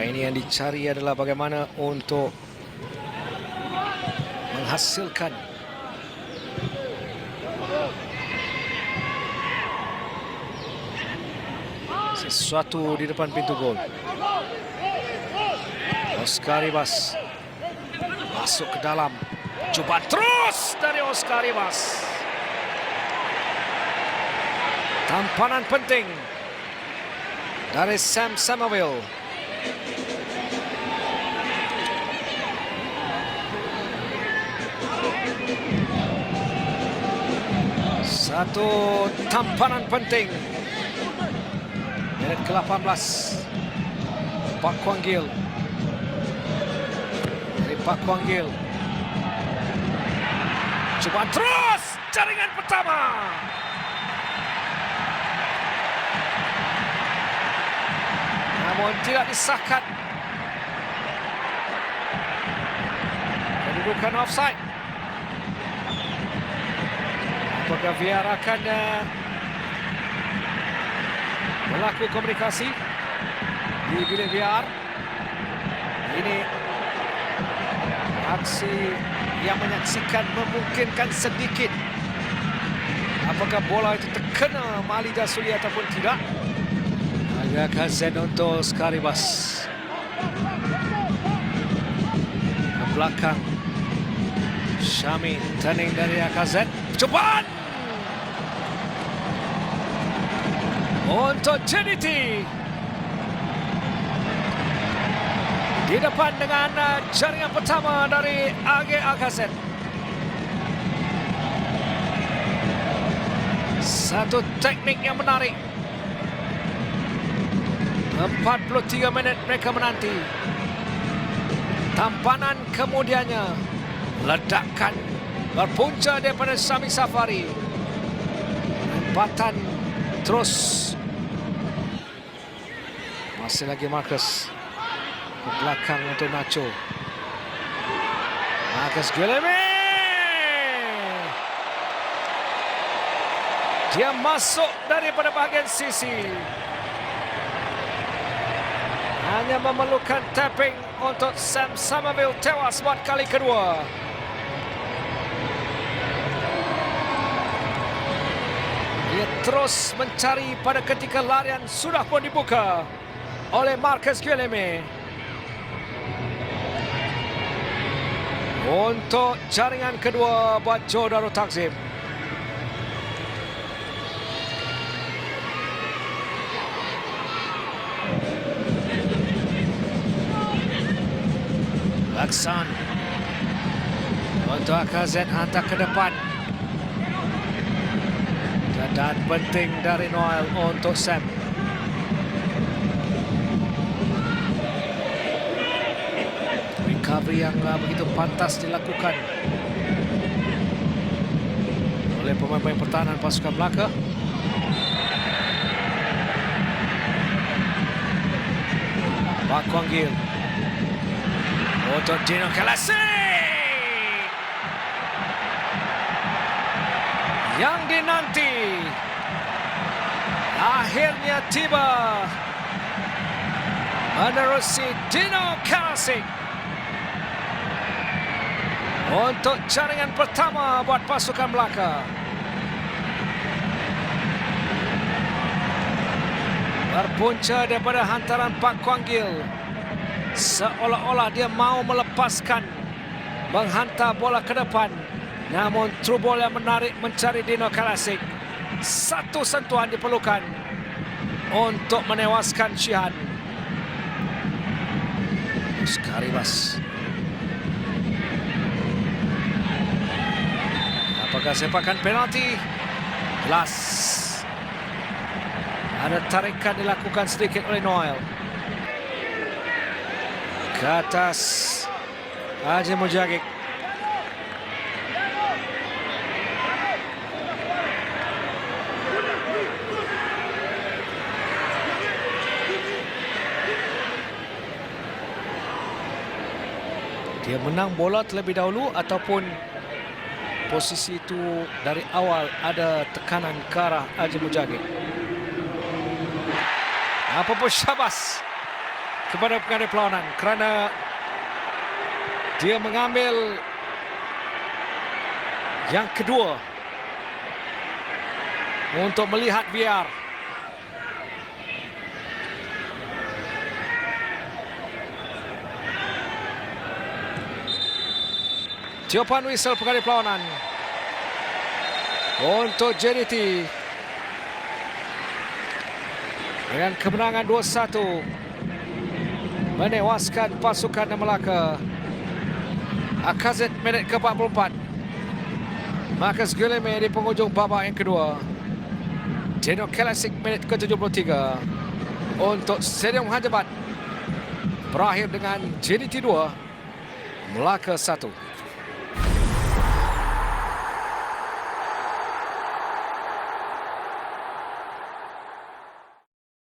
Ini yang dicari adalah bagaimana untuk menghasilkan sesuatu di depan pintu gol. Oscar Rivas masuk ke dalam. Cuba terus dari Oscar Rivas. Tampanan penting dari Sam Somerville. Satu tampanan penting. Minit ke-18. Pak Kwang Gil. Dari Pak Kwang Gil. Cuba terus jaringan pertama. Namun tidak disahkan. Kedudukan offside. Apakah VAR akan berlaku komunikasi di bilik VAR? Ini aksi yang menyaksikan memungkinkan sedikit apakah bola itu terkena Malida Suli ataupun tidak. Agak kazen untuk Oscar Rivas. Ke belakang Syami, turning dari Akazet. Cobaan untuk JDT. Di depan dengan jaringan pertama dari AG Akazet. Satu teknik yang menarik. 43 minit mereka menanti. Tampanan kemudiannya. Ledakan berpunca daripada Sami Safari. Empatan terus. Masih lagi Marcus. Ke belakang untuk Nacho. Marcus Guillemé. Dia masuk daripada bahagian sisi. Hanya memerlukan tapping untuk Sam Somerville tewas buat kali kedua. Dia terus mencari pada ketika larian sudah pun dibuka oleh Marcus Guillemé. Untuk jaringan kedua buat Joe Darul Takzim. Laksan untuk Akazet hantar ke depan. Dan penting dari Noel untuk Sam. Recovery yang begitu pantas dilakukan oleh pemain-pemain pertahanan pasukan Melaka. Pak Kwang Gil untuk Dino Kalasik. Yang dinanti akhirnya tiba menerusi Dino Kalasik untuk jaringan pertama buat pasukan Melaka. Berpunca daripada hantaran Pak Kwang Gil. Seolah-olah dia mau melepaskan, menghantar bola ke depan. Namun through ball yang menarik mencari Dino Kalasik. Satu sentuhan diperlukan untuk menewaskan Shihan. Oscar Rivas. Apakah sepakan penalti? Jelas. Ada tarikan dilakukan sedikit oleh Noel. Ke atas Haji Mujagik. Dia menang bola terlebih dahulu ataupun posisi itu dari awal ada tekanan ke arah Haji Mujagik. Apapun syabas kepada pengadil perlawanan kerana dia mengambil yang kedua untuk melihat VAR. Tiupan whistle pengadil perlawanan untuk JDT dengan kemenangan 2-1 menewaskan pasukan Melaka. Akazet minit ke-44. Marcus Guillemets di penghujung babak yang kedua. Dino Kelasic minit ke-73 untuk Stadium Hajabat berakhir dengan JDT 2 Melaka 1.